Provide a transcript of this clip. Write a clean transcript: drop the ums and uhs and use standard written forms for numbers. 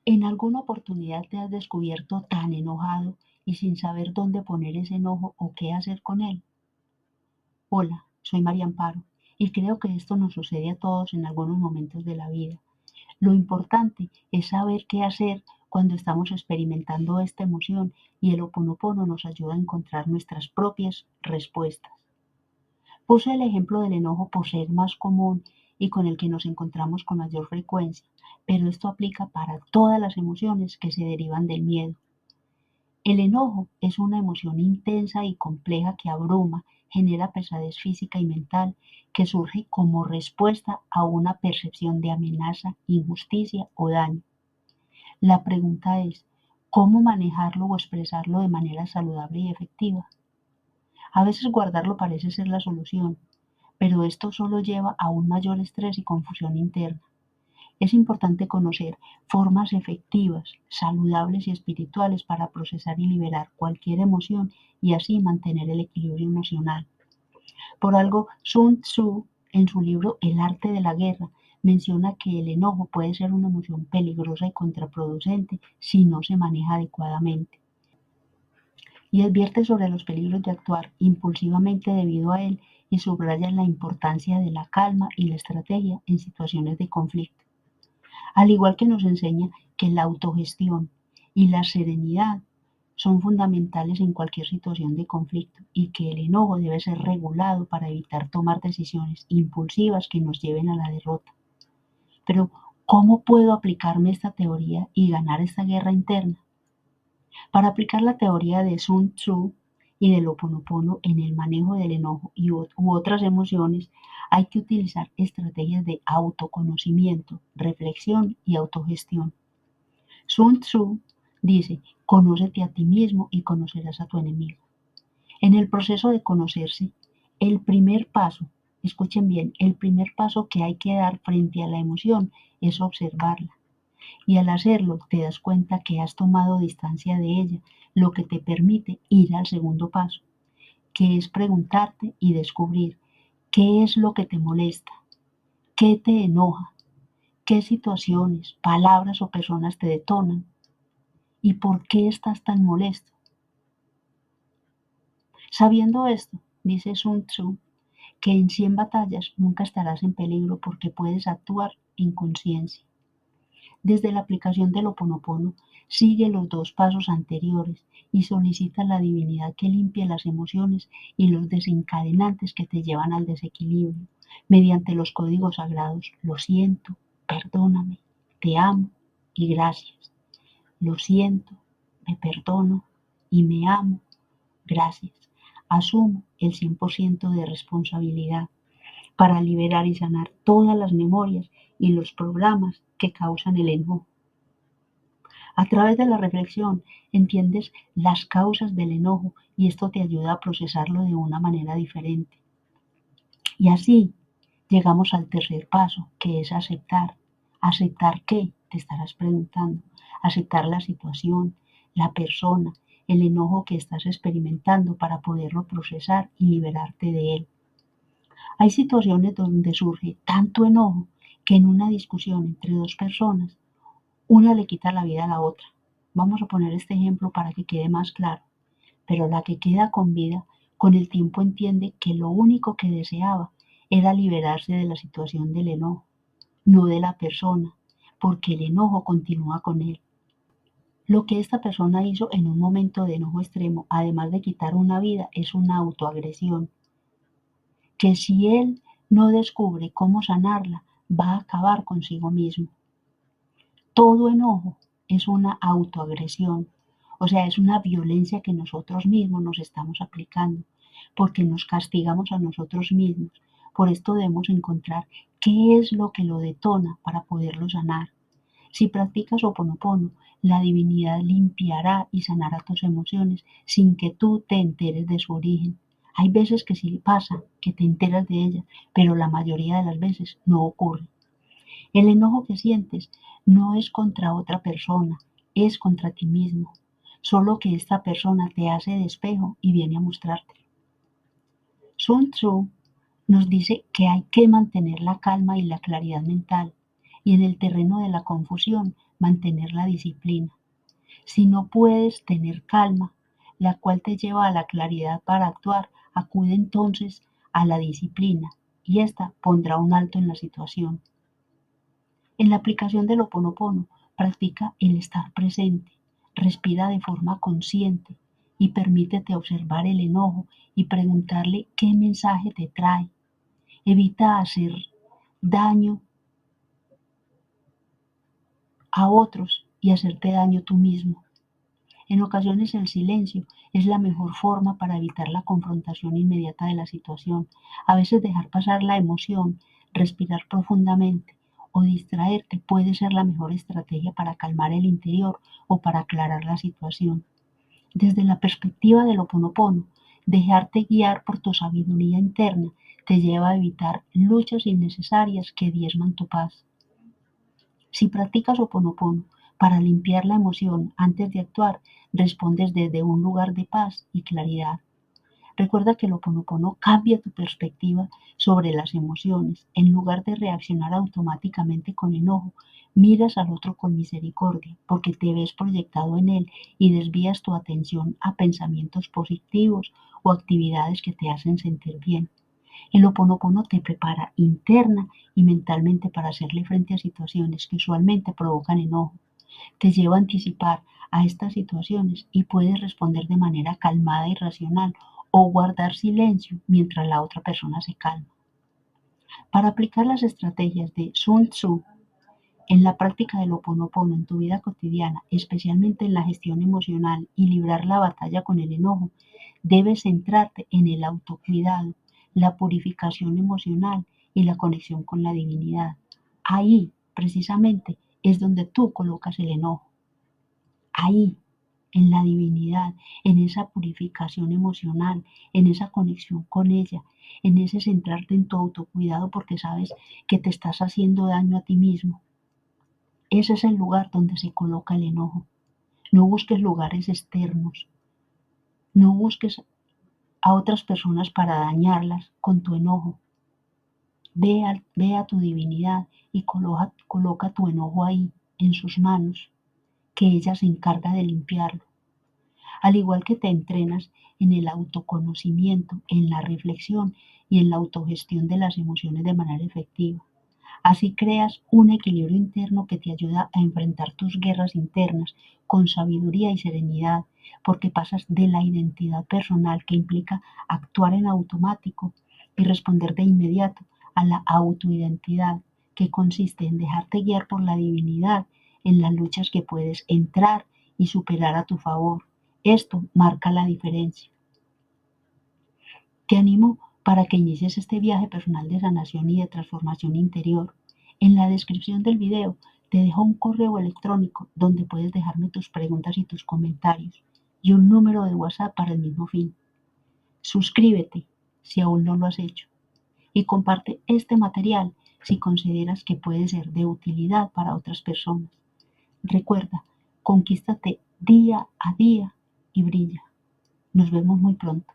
¿En alguna oportunidad te has descubierto tan enojado y sin saber dónde poner ese enojo o qué hacer con él? Hola, soy María Amparo y creo que esto nos sucede a todos en algunos momentos de la vida. Lo importante es saber qué hacer cuando estamos experimentando esta emoción y el Ho oponopono nos ayuda a encontrar nuestras propias respuestas. Puse el ejemplo del enojo por ser más común y con el que nos encontramos con mayor frecuencia, pero esto aplica para todas las emociones que se derivan del miedo. El enojo es una emoción intensa y compleja que abruma, genera pesadez física y mental, que surge como respuesta a una percepción de amenaza, injusticia o daño. La pregunta es, ¿cómo manejarlo o expresarlo de manera saludable y efectiva? A veces guardarlo parece ser la solución, pero esto solo lleva a un mayor estrés y confusión interna. Es importante conocer formas efectivas, saludables y espirituales para procesar y liberar cualquier emoción y así mantener el equilibrio emocional. Por algo, Sun Tzu, en su libro El arte de la guerra, menciona que el enojo puede ser una emoción peligrosa y contraproducente si no se maneja adecuadamente, y advierte sobre los peligros de actuar impulsivamente debido a él y subraya la importancia de la calma y la estrategia en situaciones de conflicto. Al igual que nos enseña que la autogestión y la serenidad son fundamentales en cualquier situación de conflicto y que el enojo debe ser regulado para evitar tomar decisiones impulsivas que nos lleven a la derrota. Pero, ¿cómo puedo aplicarme esta teoría y ganar esta guerra interna? Para aplicar la teoría de Sun Tzu y del Ho oponopono en el manejo del enojo u otras emociones, hay que utilizar estrategias de autoconocimiento, reflexión y autogestión. Sun Tzu dice, conócete a ti mismo y conocerás a tu enemigo. En el proceso de conocerse, el primer paso, escuchen bien, el primer paso que hay que dar frente a la emoción es observarla. Y al hacerlo te das cuenta que has tomado distancia de ella, lo que te permite ir al segundo paso, que es preguntarte y descubrir qué es lo que te molesta, qué te enoja, qué situaciones, palabras o personas te detonan y por qué estás tan molesto. Sabiendo esto, dice Sun Tzu, que en 100 batallas nunca estarás en peligro porque puedes actuar en conciencia. Desde la aplicación del Ho oponopono, sigue los dos pasos anteriores y solicita a la divinidad que limpie las emociones y los desencadenantes que te llevan al desequilibrio, mediante los códigos sagrados: lo siento, perdóname, te amo y gracias. Lo siento, me perdono y me amo, gracias. Asumo el 100% de responsabilidad para liberar y sanar todas las memorias y los programas que causan el enojo. A través de la reflexión entiendes las causas del enojo y esto te ayuda a procesarlo de una manera diferente. Y así llegamos al tercer paso, que es aceptar. ¿Aceptar qué? Te estarás preguntando. Aceptar la situación, la persona, el enojo que estás experimentando para poderlo procesar y liberarte de él. Hay situaciones donde surge tanto enojo que en una discusión entre dos personas, una le quita la vida a la otra. Vamos a poner este ejemplo para que quede más claro. Pero la que queda con vida, con el tiempo entiende que lo único que deseaba era liberarse de la situación del enojo, no de la persona, porque el enojo continúa con él. Lo que esta persona hizo en un momento de enojo extremo, además de quitar una vida, es una autoagresión, que si él no descubre cómo sanarla, va a acabar consigo mismo. Todo enojo es una autoagresión, o sea, es una violencia que nosotros mismos nos estamos aplicando, porque nos castigamos a nosotros mismos. Por esto debemos encontrar qué es lo que lo detona para poderlo sanar. Si practicas Ho oponopono, la divinidad limpiará y sanará tus emociones sin que tú te enteres de su origen. Hay veces que sí pasa, que te enteras de ella, pero la mayoría de las veces no ocurre. El enojo que sientes no es contra otra persona, es contra ti mismo, solo que esta persona te hace de espejo y viene a mostrarte. Sun Tzu nos dice que hay que mantener la calma y la claridad mental. y en el terreno de la confusión mantener la disciplina. Si no puedes tener calma, la cual te lleva a la claridad para actuar, acude entonces a la disciplina y ésta pondrá un alto en la situación. En la aplicación del Ho Oponopono, practica el estar presente, respira de forma consciente y permítete observar el enojo y preguntarle qué mensaje te trae. Evita hacer daño a otros y hacerte daño tú mismo. En ocasiones el silencio es la mejor forma para evitar la confrontación inmediata de la situación. A veces dejar pasar la emoción, respirar profundamente o distraerte puede ser la mejor estrategia para calmar el interior o para aclarar la situación. Desde la perspectiva del Ho Oponopono, dejarte guiar por tu sabiduría interna te lleva a evitar luchas innecesarias que diezman tu paz. Si practicas Ho Oponopono para limpiar la emoción antes de actuar, respondes desde un lugar de paz y claridad. Recuerda que el Ho Oponopono cambia tu perspectiva sobre las emociones. En lugar de reaccionar automáticamente con enojo, miras al otro con misericordia, porque te ves proyectado en él y desvías tu atención a pensamientos positivos o actividades que te hacen sentir bien. El Ho Oponopono te prepara interna y mentalmente para hacerle frente a situaciones que usualmente provocan enojo. Te lleva a anticipar a estas situaciones y puedes responder de manera calmada y racional o guardar silencio mientras la otra persona se calma. Para aplicar las estrategias de Sun Tzu en la práctica del Ho Oponopono en tu vida cotidiana, especialmente en la gestión emocional y librar la batalla con el enojo, debes centrarte en el autocuidado, la purificación emocional y la conexión con la divinidad. Ahí, precisamente, es donde tú colocas el enojo. Ahí, en la divinidad, en esa purificación emocional, en esa conexión con ella, en ese centrarte en tu autocuidado porque sabes que te estás haciendo daño a ti mismo. Ese es el lugar donde se coloca el enojo. No busques lugares externos, no busques a otras personas para dañarlas con tu enojo. Ve a tu divinidad y coloca tu enojo ahí, en sus manos, que ella se encarga de limpiarlo. Al igual que te entrenas en el autoconocimiento, en la reflexión y en la autogestión de las emociones de manera efectiva. Así creas un equilibrio interno que te ayuda a enfrentar tus guerras internas con sabiduría y serenidad, porque pasas de la identidad personal que implica actuar en automático y responder de inmediato a la autoidentidad que consiste en dejarte guiar por la divinidad en las luchas que puedes entrar y superar a tu favor. Esto marca la diferencia. Te animo para que inicies este viaje personal de sanación y de transformación interior. En la descripción del video te dejo un correo electrónico donde puedes dejarme tus preguntas y tus comentarios y un número de WhatsApp para el mismo fin. Suscríbete si aún no lo has hecho y comparte este material si consideras que puede ser de utilidad para otras personas. Recuerda, conquístate día a día y brilla. Nos vemos muy pronto.